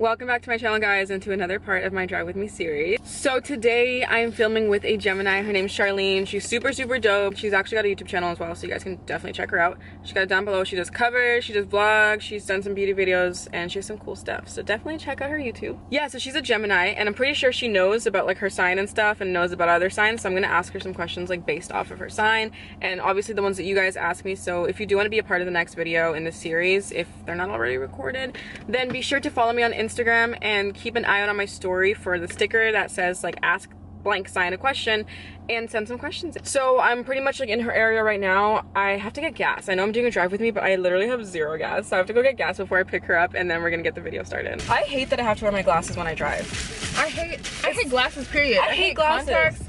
Welcome back to my channel, guys, and to another part of my Drive With Me series. So today I'm filming with a Gemini. Her name's Charlene. She's super dope. She's actually got a YouTube channel as well, so you guys can definitely check her out. She got it down below. She does covers, she does vlogs, she's done some beauty videos, and she has some cool stuff. So definitely check out her YouTube. Yeah, so she's a Gemini, and I'm pretty sure she knows about like her sign and stuff and knows about other signs. So I'm gonna ask her some questions like based off of her sign, and obviously the ones that you guys ask me. So if you do want to be a part of the next video in this series, if they're not already recorded, then be sure to follow me on Instagram and keep an eye out on my story for the sticker that says like ask blank sign a question and send some questions. So I'm pretty much like in her area right now. I have to get gas. I know I'm doing a Drive With Me, but I literally have zero gas, so I have to go get gas before I pick her up, and then we're gonna get the video started. I hate that I have to wear my glasses when I drive. I hate glasses, period. I hate glasses. Contacts.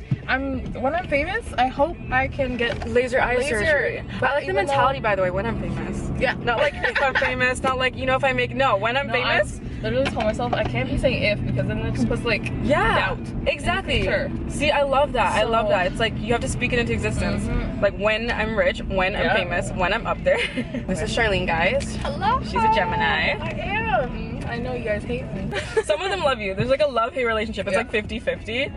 When I'm famous, I hope I can get laser eye surgery. But I like the mentality, by the way, when I'm famous. Yeah. Not like if I'm famous, not like, you know, if I make, no, when I'm famous. I literally told myself I can't be saying if, because then it just puts like doubt. Exactly. See, I love that. I love that. It's like you have to speak it into existence. Like when I'm rich, when I'm famous, when I'm up there. This is Charlene, guys. Hello. She's a Gemini. I am. I know you guys hate me. Some of them love you. There's like a love-hate relationship. It's like 50-50.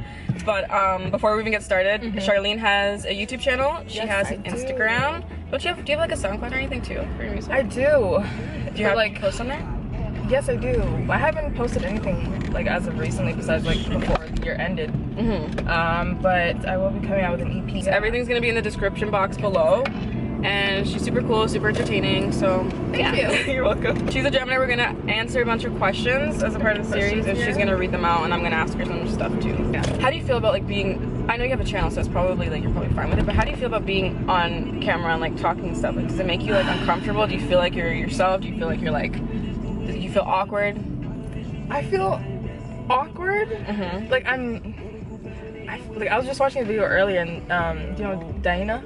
But before we even get started, Charlene has a YouTube channel. She has an Instagram. Do you have like a SoundCloud or anything too for your music? I do. Do you have like posts on there? Yes, I do. I haven't posted anything like as of recently besides like before the year ended. But I will be coming out with an EP. So everything's gonna be in the description box below. And she's super cool, super entertaining, so Thank you. You're welcome. She's a Gemini. We're gonna answer a bunch of questions as a part of the series, and she's gonna read them out, and I'm gonna ask her some stuff too. How do you feel about like being, I know you have a channel, so it's probably like you're probably fine with it, but how do you feel about being on camera and like talking and stuff? Like, does it make you like uncomfortable? Do you feel like you're yourself? Do you feel like you're like, do you feel awkward? I feel awkward. Like I was just watching a video earlier, and do you know Diana?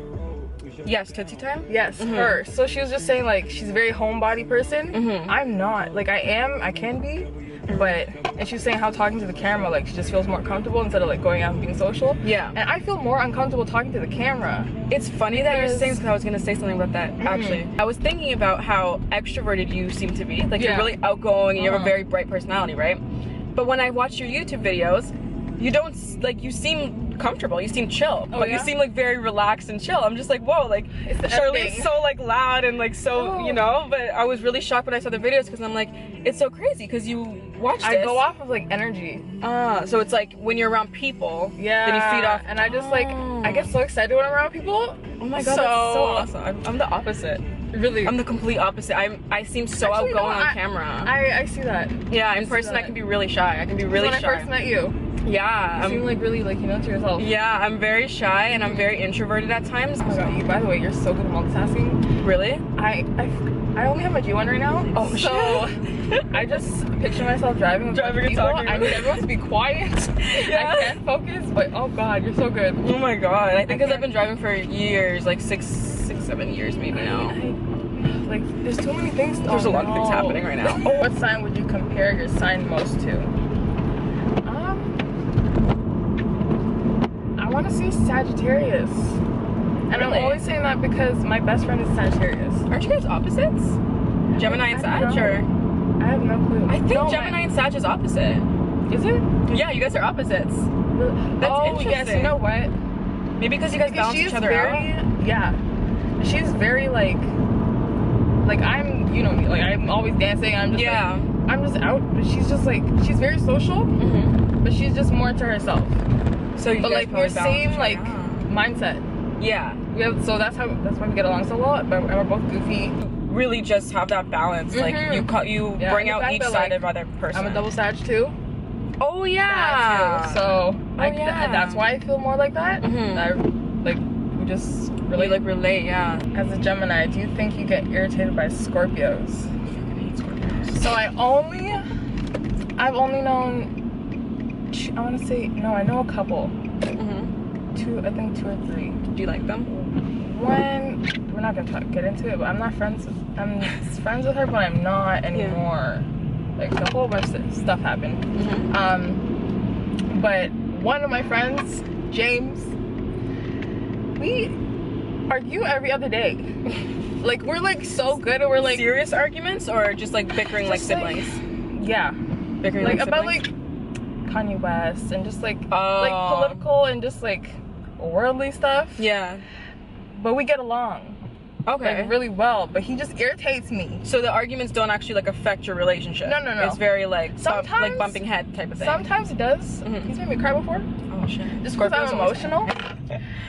Yes, Tootsie Time? Yes, her. So she was just saying like she's a very homebody person. I'm not. Like I can be, but and she was saying how talking to the camera, like she just feels more comfortable instead of like going out and being social. Yeah. And I feel more uncomfortable talking to the camera. It's funny that you're saying, because I was gonna say something about that actually. I was thinking about how extroverted you seem to be. Like you're really outgoing and you have a very bright personality, right? But when I watch your YouTube videos, you don't, like, you seem comfortable, you seem chill, but you seem like very relaxed and chill. I'm just like, whoa, like Charlene's so like loud and like so, you know, but I was really shocked when I saw the videos, because I'm like, it's so crazy because you watch this. I go off of like energy. So it's like when you're around people, then you feed off. And I just like, I get so excited when I'm around people. Oh my god, that's so awesome. I'm the opposite. Really? I'm the complete opposite. I seem so outgoing on camera. I see that. Yeah, in person I can be really shy. I can be really shy. When I first met you. Yeah. You seem like really like, you know, to yourself. Yeah, I'm very shy and I'm very introverted at times. Oh my god, you, by the way, you're so good at multitasking. Really? I only have my G1 right now. Oh, so I just picture myself driving and talking. I need everyone to be quiet. I can't focus, but oh god, you're so good. Oh my god. I think because I've been driving for years, like 7 years maybe now. Like, there's too many things. There's a lot of things happening right now. What sign would you compare your sign most to? I want to say Sagittarius. And I'm always saying that because my best friend is Sagittarius. Aren't you guys opposites? Gemini and Sag, or? I have no clue. I think Gemini and Sag is opposite. Is it? Yeah, you guys are opposites. That's interesting. Yes, you know what? Maybe because you guys balance each other out? Yeah. She's very like I'm, you know me, like I'm always dancing. I'm just I'm just out, but she's just like, she's very social, but she's just more to herself. So you guys we're same like mindset. Yeah. So that's why we get along so well. But we're both goofy. Really, just have that balance. Like you bring out each side of other person. I'm a double Sag too. Oh yeah. So that's why I feel more like that. Like we just really like relate. Yeah. As a Gemini, do you think you get irritated by Scorpios? I hate Scorpios. So I've only known. I want to say no. I know a couple. I think 2 or 3. Do you like them? One, we're not gonna get into it, but I'm not friends. I'm friends with her, but I'm not anymore. Like a whole bunch of stuff happened. But one of my friends, James, we argue every other day. Like we're like so good, and we're like serious arguments, or just like bickering like siblings. Yeah. Bickering like like about siblings? like Kanye West and just like political and just like worldly stuff. Yeah. But we get along. Okay. Like really well, but he just irritates me. So the arguments don't actually like affect your relationship. No. It's very like sometimes like bumping head type of thing. Sometimes it does. He's made me cry before. Oh shit. Just because I'm emotional.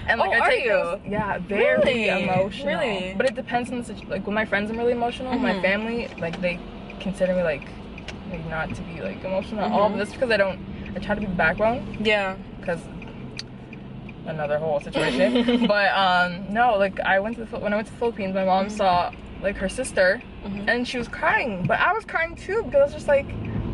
And like I take those, yeah, very emotional. Really? But it depends on the situation. Like with my friends, I'm really emotional. My family, like they consider me like not to be like emotional at all. But that's because I try to be the backbone. Yeah. Because another whole situation. But no, like when I went to the Philippines, my mom saw like her sister, and she was crying. But I was crying too because I was just like,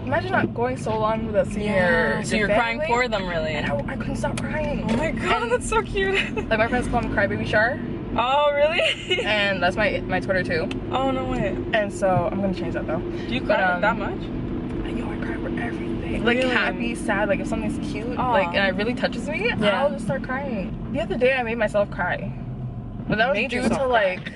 imagine not going so long without seeing your so you're family. crying for them, really. And I couldn't stop crying. Oh my god, And, that's so cute. like my friends call me Crybaby Char. Oh really? And that's my Twitter too. Oh no way. And so I'm gonna change that though. Do you cry that much? I cry for everything. Like Really? happy, sad, like if something's cute, like and it really touches me, I'll just start crying. The other day I made myself cry. But that was due to like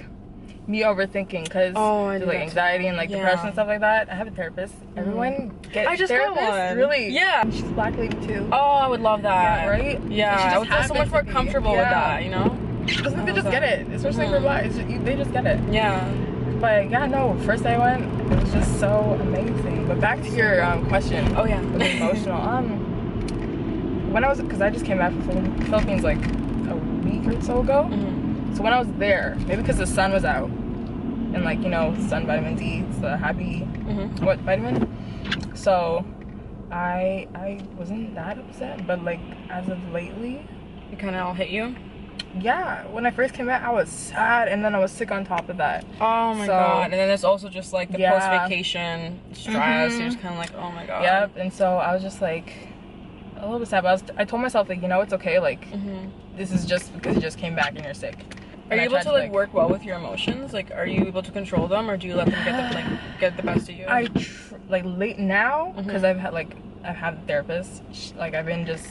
me overthinking because like anxiety and like depression and stuff like that. I have a therapist. Everyone get I just therapist. got one. Really? Yeah. She's a black lady too. Oh, I would love that. Yeah, right? Yeah, I would feel so much more comfortable with that, you know? Because they just get it, especially for black. They just get it. Yeah. But yeah, no. First day I went, it was just so amazing. But back to your question. Oh yeah. Emotional. When I was, because I just came back from the Philippines like a week or so ago. So when I was there, maybe because the sun was out, and like sun vitamin D, it's the happy what vitamin. So I wasn't that upset, but like as of lately, it kind of all hit you. Yeah, when I first came back, I was sad, and then I was sick on top of that. Oh my god! And then there's also just like the post-vacation stress. You're just kind of like, oh my god. Yep. And so I was just like a little bit sad, but I told myself like, it's okay. Like this is just because you just came back and you're sick. Are you able to like work well with your emotions? Like, are you able to control them, or do you let them get the best of you? Like late now because I've had a therapist. Like I've been just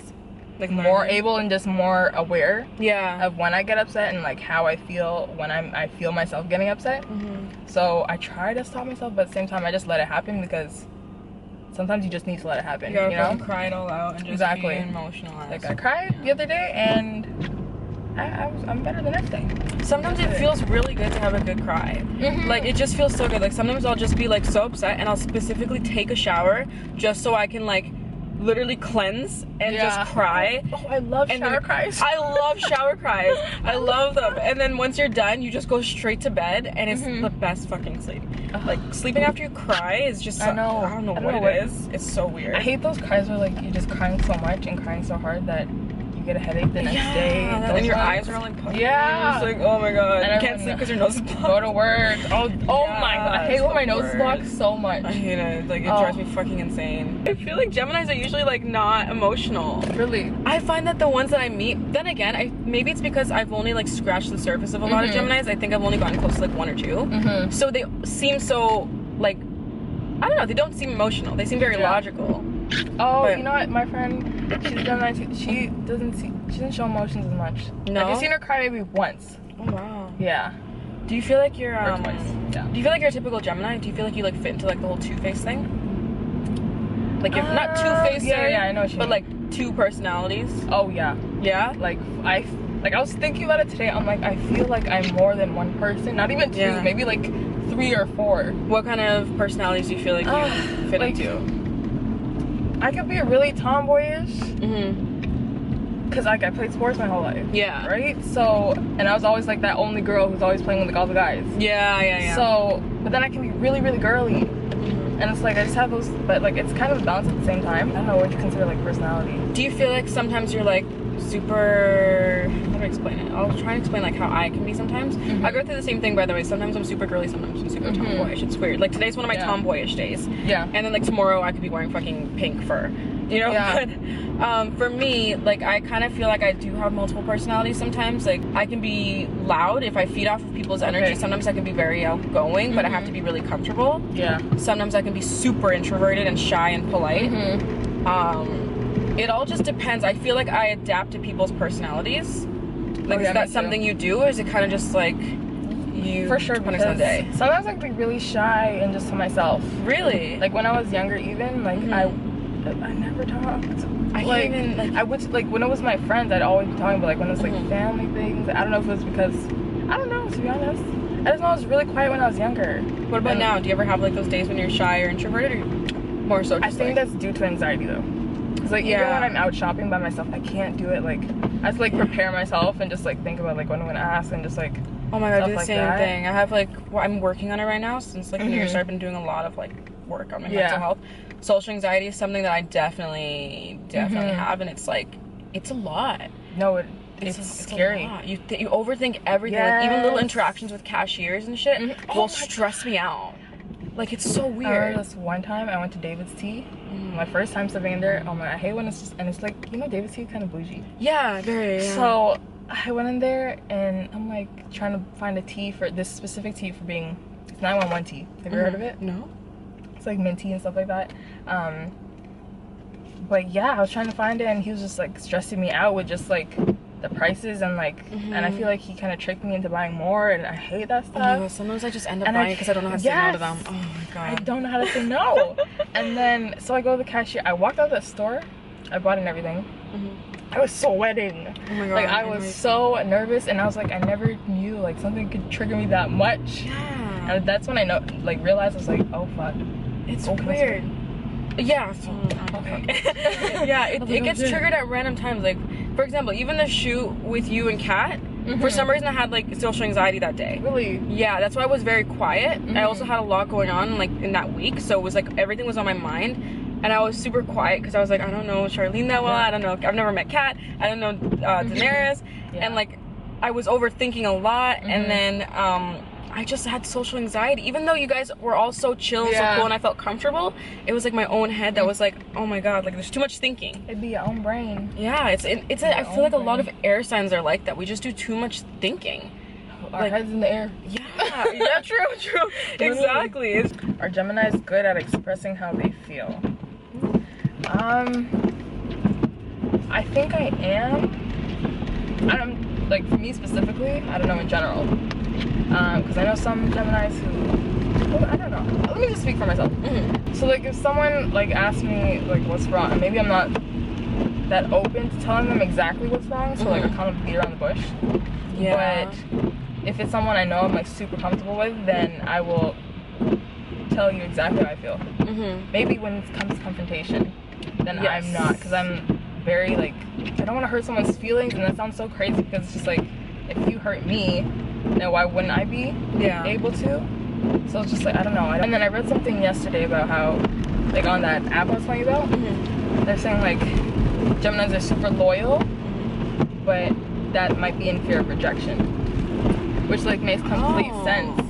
like more able and just more aware of when I get upset and like how I feel when I feel myself getting upset. So I try to stop myself, but at the same time I just let it happen because sometimes you just need to let it happen. You know, cry it all out and just be emotionalized. Like I cried the other day and I'm better the next day. Sometimes it feels really good to have a good cry. Like it just feels so good. Like sometimes I'll just be like so upset and I'll specifically take a shower just so I can like literally cleanse and just cry. Oh, I love shower cries. I love shower cries. I love them. And then once you're done, you just go straight to bed and it's the best fucking sleep. Like sleeping after you cry is just I don't know what it is. It's so weird. I hate those cries where like you're just crying so much and crying so hard that you get a headache the next day. And your eyes are all like puffy. Yeah. It's like, oh my god. And you can't sleep because your nose is blocked. Go to work. Oh my god. I hate when my nose is blocked so much. I hate it. Like it drives me fucking insane. I feel like Geminis are usually like not emotional. Really? I find that the ones that I meet, then again, maybe it's because I've only like scratched the surface of a lot of Geminis. I think I've only gotten close to like one or two. So they seem so like, I don't know, they don't seem emotional. They seem very logical. Oh, you know what? My friend, she's Gemini too. She doesn't show emotions as much. No? I've seen her cry maybe once. Oh wow. Yeah. Do you feel like you're Or twice. Yeah. Do you feel like you're a typical Gemini? Do you feel like you like fit into like the whole two-face thing? Like you're not two-faced, yeah, I know what you but mean. like two personalities. Oh yeah. Yeah? Like I was thinking about it today. I'm like, I feel like I'm more than one person. Not even two, maybe like 3 or 4. What kind of personalities do you feel like you fit into? I could be really tomboyish. Cause like I played sports my whole life. Yeah. Right? So, and I was always like that only girl who's always playing with like all the guys. Yeah. So, but then I can be really, really girly. And it's like I just have those, but like it's kind of a balance at the same time. I don't know what you consider like personality. Do you feel like sometimes you're like super, how do I explain it? I'll try and explain like how I can be sometimes. I go through the same thing, by the way. Sometimes I'm super girly, sometimes I'm super tomboyish. It's weird. Like today's one of my tomboyish days. Yeah. And then like tomorrow I could be wearing fucking pink fur. You know? Yeah. But for me, like I kind of feel like I do have multiple personalities sometimes. Like I can be loud if I feed off of people's energy. Sometimes I can be very outgoing, but I have to be really comfortable. Yeah. Sometimes I can be super introverted and shy and polite. It all just depends. I feel like I adapt to people's personalities. Like, is that something you do, or is it kind of just like you for sure, punish someday? Sometimes I can be really shy and just to myself. Really? Like when I was younger, even like I never talked. I like, can't even like. I would like when it was my friends, I'd always be talking, but like when it was like family things, I don't know if it was because I don't know, to be honest. I just know I was really quiet when I was younger. What about now? Do you ever have like those days when you're shy or introverted, or more so? I think that's due to anxiety though. Cause like even when I'm out shopping by myself, I can't do it. Like I have to like prepare myself and just like think about like what I'm gonna ask and just like. Oh my god, I do the same thing. I have like, well, I'm working on it right now since like New Year's. I've been doing a lot of like work on my mental health. Social anxiety is something that I definitely have, and it's like, it's a lot. No, it's scary. A lot. You overthink everything. Like, even little interactions with cashiers and shit will stress me out. Like, it's so weird. This one time I went to David's Tea. My first time stepping in there. Oh my, I hate when it's just, and it's like, you know, David's Tea is kind of bougie. Yeah, very. Yeah. So I went in there and I'm like trying to find a tea for this specific tea for being, it's 911 tea. Have you heard of it? No. It's like mint tea and stuff like that. But yeah, I was trying to find it and he was just like stressing me out with just like the prices and like, and I feel like he kind of tricked me into buying more, and I hate that stuff. Oh my god, sometimes I just end up buying because I don't know how to say no to them. Oh my god. I don't know how to say no. And then, so I go to the cashier. I walked out of the store. I bought it and everything. I was sweating. Oh my god. Like I was so nervous, and I was like, I never knew like something could trigger me that much. Yeah. And that's when I realized I was like, oh fuck. It's weird. Yeah. Okay. Yeah, it gets triggered at random times. Like, for example, even the shoot with you and Kat, for some reason I had like social anxiety that day. Really? Yeah, that's why I was very quiet. I also had a lot going on like in that week, so it was like everything was on my mind, and I was super quiet because I was like, I don't know Charlene that well. I don't know. I've never met Kat. I don't know Daenerys, and like I was overthinking a lot, and then I just had social anxiety. Even though you guys were all so chill, so cool, and I felt comfortable, it was like my own head that was like, oh my god, like there's too much thinking. It'd be your own brain. Yeah, I feel like a lot of air signs are like that. We just do too much thinking. Our heads in the air. Yeah, true. Exactly. Are Geminis good at expressing how they feel? I think I am. I don't, like for me specifically, I don't know in general. Because I know some Geminis who, well, I don't know. Let me just speak for myself. So like if someone like asks me like what's wrong, maybe I'm not that open to telling them exactly what's wrong, so like I kind of beat around the bush. But if it's someone I know I'm like super comfortable with, then I will tell you exactly how I feel. Maybe when it comes to confrontation, then I'm not, because I'm very like, I don't want to hurt someone's feelings, and that sounds so crazy because it's just like, if you hurt me, then why wouldn't I be able to? So it's just like, I don't know. And then I read something yesterday about how, like on that app I was telling you about, they're saying like Geminis are super loyal, but that might be in fear of rejection, which like makes complete sense.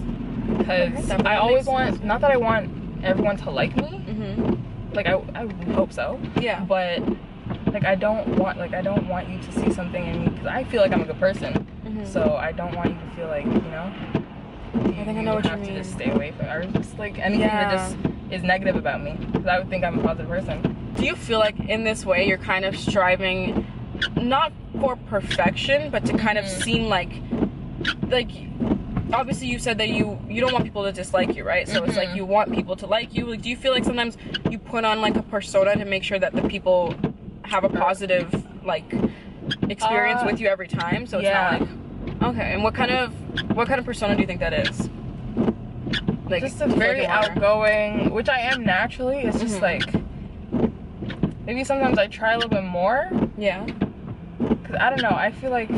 Because I always want, not that I want everyone to like me, like I hope so, but like I don't want you to see something in me, because I feel like I'm a good person. So I don't want you to feel like, you know, I think I know what you mean. To just stay away from it, or just like anything that just is negative about me, because I would think I'm a positive person. Do you feel like in this way you're kind of striving not for perfection, but to kind of seem like obviously you said that you don't want people to dislike you, right? So it's like you want people to like you. Like, do you feel like sometimes you put on like a persona to make sure that the people have a positive like experience with you every time, so it's not like, okay. And what kind of persona do you think that is? Like, just a very outgoing, which I am naturally. It's just like, maybe sometimes I try a little bit more. Yeah. Cause I don't know, I feel like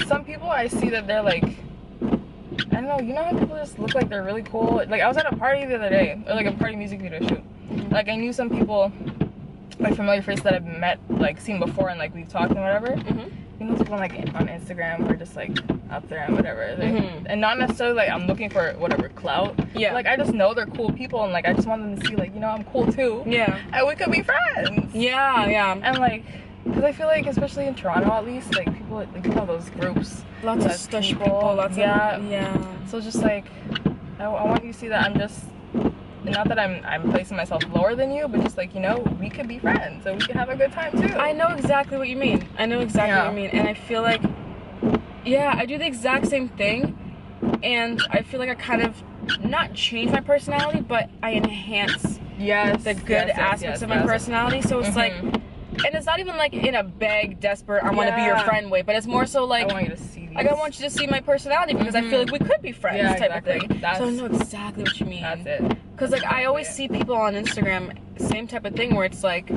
some people I see that they're like, I don't know, you know how people just look like they're really cool? Like I was at a party the other day, or like a party music video shoot. Like I knew some people, like familiar faces that I've met, like seen before, and like we've talked and whatever. You know, people like on Instagram or just like out there and whatever. And not necessarily like I'm looking for whatever clout. Like I just know they're cool people, and like I just want them to see like, you know, I'm cool too. And we could be friends. And like, because I feel like, especially in Toronto at least, like people, like you know, those groups, lots of stush people, lots of so just like I want you to see that I'm just, not that I'm placing myself lower than you, but just like, you know, we could be friends and we could have a good time too. I know exactly what you mean. I know exactly what you mean, and I feel like, I do the exact same thing, and I feel like I kind of not change my personality, but I enhance the good aspects of my personality. So it's like, and it's not even like in a beg, desperate, I want to be your friend way, but it's more so like, I want you to see these. Like, I want you to see my personality because I feel like we could be friends type of thing. So I know exactly what you mean. That's it. Because like I always see people on Instagram, same type of thing where it's like,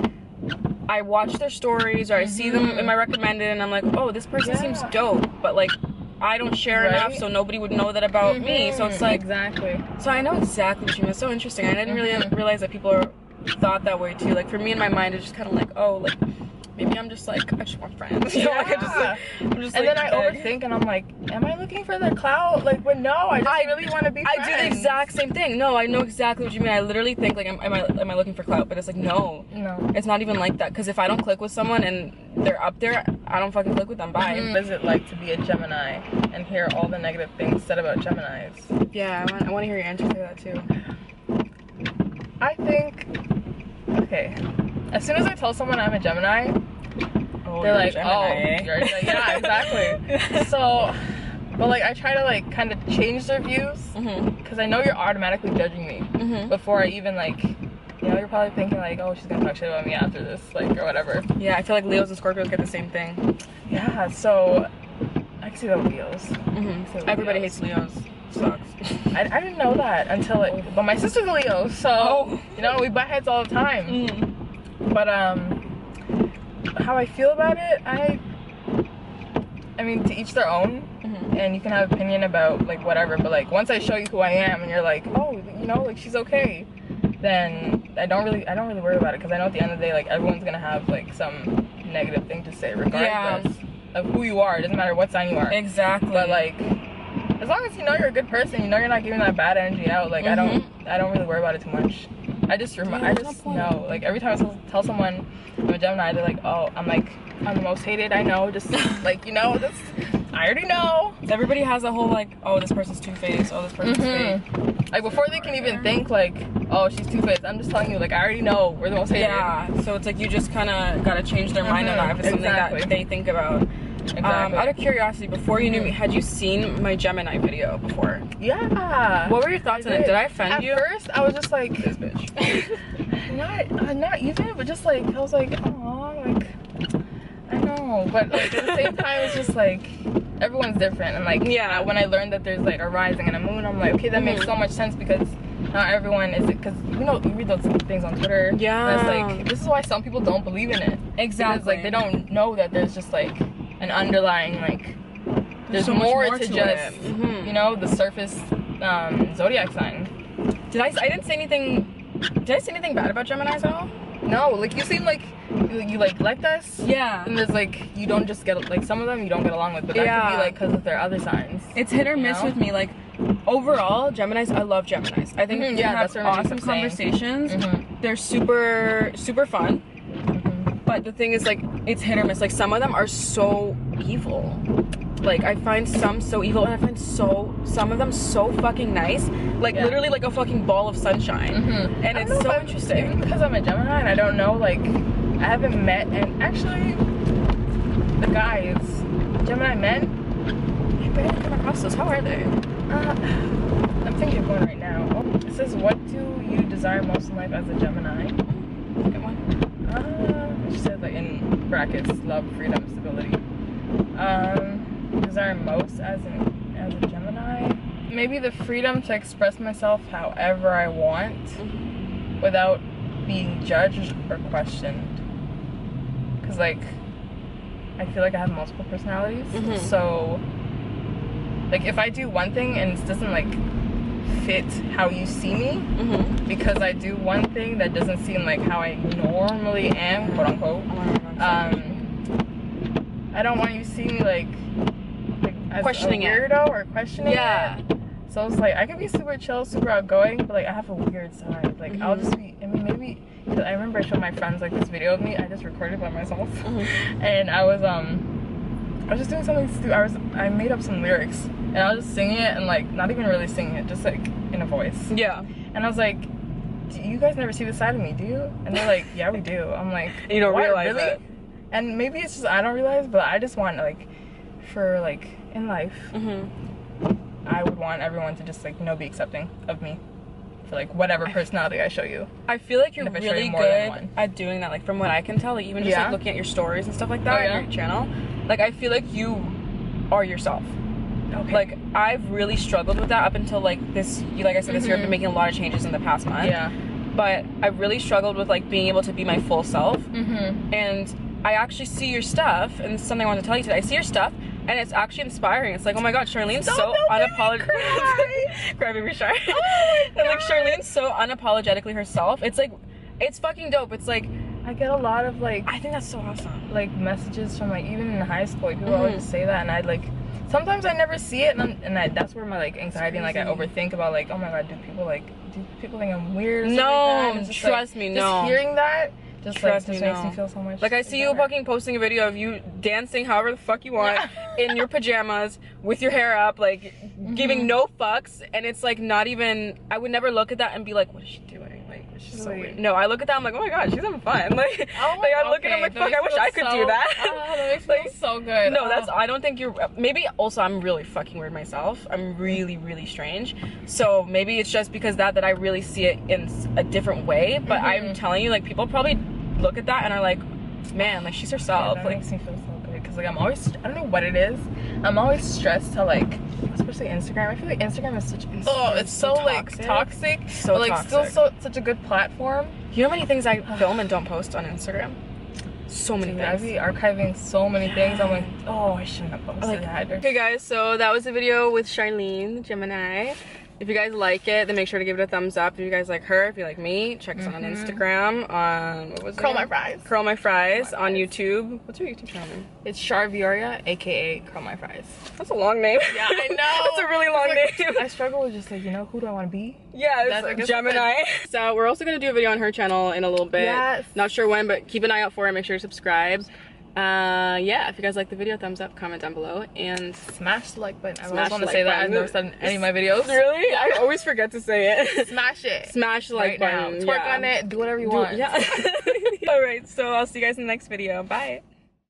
I watch their stories or I see them in my recommended and I'm like, oh, this person seems dope, but like I don't share enough, so nobody would know that about me. So it's like, so I know exactly what you mean. It's so interesting. I didn't really realize that people thought that way too. Like for me in my mind, it's just kind of like, oh, like maybe I'm just like, I just want friends. You know, like I'm just and then I overthink and I'm like, am I looking for the clout? Like, when no, I just really want to be friends. I do the exact same thing. No, I know exactly what you mean. I literally think like, am I looking for clout? But it's like, no, it's not even like that. Because if I don't click with someone and they're up there, I don't fucking click with them. Bye. What is it like to be a Gemini and hear all the negative things said about Geminis? Yeah, I want to hear your answer to that too. I think, okay, as soon as I tell someone I'm a Gemini, they're like, oh, you're like, yeah, exactly. So, but like I try to like kind of change their views because I know you're automatically judging me before I even like, you know, you're probably thinking like, oh, she's gonna talk shit about me after this, like, or whatever. Yeah, I feel like Leos and Scorpios get the same thing. Yeah, so I can see that with Leos. Everybody hates Leos. Sucks. I didn't know that until it, but my sister's a Leo, so you know, we butt heads all the time. But how I feel about it, I mean, to each their own, and you can have opinion about like whatever, but like once I show you who I am and you're like, oh, you know, like she's okay, then I don't really worry about it, because I know at the end of the day, like everyone's gonna have like some negative thing to say regardless of who you are. It doesn't matter what sign you are. Exactly. But like, as long as you know you're a good person, you know you're not giving that bad energy out, like I don't really worry about it too much. I just know, like every time I tell someone I'm a Gemini, they're like, oh, I'm the most hated, I know, just like, you know, that's, I already know. Everybody has a whole like, oh, this person's two-faced, oh, this person's fake. Like before they can even think like, oh, she's two-faced, I'm just telling you, like, I already know we're the most hated. Yeah, so it's like you just kind of gotta change their mind on that if it's something that they think about. Out of curiosity, before you knew me, had you seen my Gemini video before? Yeah. What were your thoughts on it? Did I offend you? At first, I was just like, this bitch. not even, but just like, I was like, oh, like, I know, but like at the same time, it's just like, everyone's different, and like, when I learned that there's like a rising and a moon, I'm like, okay, that makes so much sense, because not everyone is it, because you know, you read those things on Twitter, and it's like, this is why some people don't believe in it. Exactly. Because like, they don't know that there's just like an underlying, like, there's so more to just it. you know, the surface zodiac sign. I didn't say anything. Did I say anything bad about Geminis at all? No, like you seem like you like us. Yeah. And there's like, you don't just get, like, some of them you don't get along with, but that could be like because of their other signs. It's hit or miss with me. Like, overall, Geminis, I love Geminis. I think we have awesome conversations. They're super fun. But the thing is, like, it's hit or miss. Like, some of them are so evil. Like, I find some so evil, and I find some of them so fucking nice. Like, literally like a fucking ball of sunshine. And it's so interesting. Even because I'm a Gemini and I don't know, like, I haven't met, and actually, the guys, Gemini men, I barely come across those. How are they? I'm thinking of one right now. It says, what do you desire most in life as a Gemini? Good one. She said, like, in brackets, love, freedom, stability. Desire most as a Gemini? Maybe the freedom to express myself however I want without being judged or questioned. Because, like, I feel like I have multiple personalities. So, like, if I do one thing and it doesn't, like, fit how you see me, because I do one thing that doesn't seem like how I normally am, quote unquote, I don't want you to see me like as questioning a weirdo or questioning it. So it's like, I can be super chill, super outgoing, but like I have a weird side. Like I'll just be, I mean, maybe, cause I remember I showed my friends like this video of me, I just recorded by myself, and I was just doing something stupid. I made up some lyrics, and I was just singing it, and like not even really singing it, just like in a voice. Yeah. And I was like, do you guys never see this side of me, do you? And they're like, yeah, we do. I'm like, you don't realize really? it. And maybe it's just I don't realize, but I just want, like, for like in life, I would want everyone to just like, you know, be accepting of me for like whatever personality I show you. I feel like you're really good at doing that, like from what I can tell, like even just like looking at your stories and stuff like that on your channel. Like I feel like you are yourself. Okay. Like I've really struggled with that up until like this, like I said, this year I've been making a lot of changes in the past month. Yeah. But I really struggled with like being able to be my full self. And I actually see your stuff, and this is something I wanted to tell you today. I see your stuff, and it's actually inspiring. It's like, oh my god, Charlene's so unapologetic. Cry baby shy. Oh and like Charlene's so unapologetically herself. It's like, it's fucking dope. It's like, I get a lot of like, I think that's so awesome. Like messages from like, even in high school, like, people always just say that, and I'd like, sometimes I never see it, and that's where my like anxiety and like I overthink about like, oh my god, do people think I'm weird or something like that? Just, trust me, no. Just hearing that just makes me feel so much. Like I see you fucking posting a video of you dancing however the fuck you want in your pajamas with your hair up, like giving no fucks, and it's like not even. I would never look at that and be like, what is she doing? Like she's so weird. No, I look at that, I'm like, oh my god, she's having fun. Like, like I look at it, I'm like, fuck, I wish I could do that. That makes me feel so good. No, that's. I don't think you're. Maybe also I'm really fucking weird myself. I'm really strange. So maybe it's just because that I really see it in a different way. But I'm telling you, like people probably look at that and are like, man, like she's herself. That like makes me feel so good because like I'm always, I don't know what it is, I'm always stressed to like, especially Instagram. I feel like Instagram is such it's so like toxic, so but like toxic. still such a good platform. You know how many things I film and don't post on Instagram? So many things. I'd be archiving so many things. I'm like, oh, I shouldn't have posted that. Okay guys, so that was the video with Charlene, Gemini. If you guys like it, then make sure to give it a thumbs up. If you guys like her, if you like me, check us out on Instagram, on, what was it? Curl My Fries. Curl My Fries on YouTube. What's your YouTube channel name? It's Charvioria, aka Curl My Fries. That's a long name. Yeah, I know. That's a really long name. I struggle with just like, you know, who do I want to be? Yeah, it's like Gemini. So we're also going to do a video on her channel in a little bit. Yes. Not sure when, but keep an eye out for it. Make sure to subscribe. Yeah, if you guys like the video, thumbs up, comment down below, and smash the like button. I always want to say that. I've never said in any of my videos. Really? I always forget to say it. Smash it. Smash the like button. Twerk on it. Do whatever you want. Yeah. Alright, so I'll see you guys in the next video. Bye.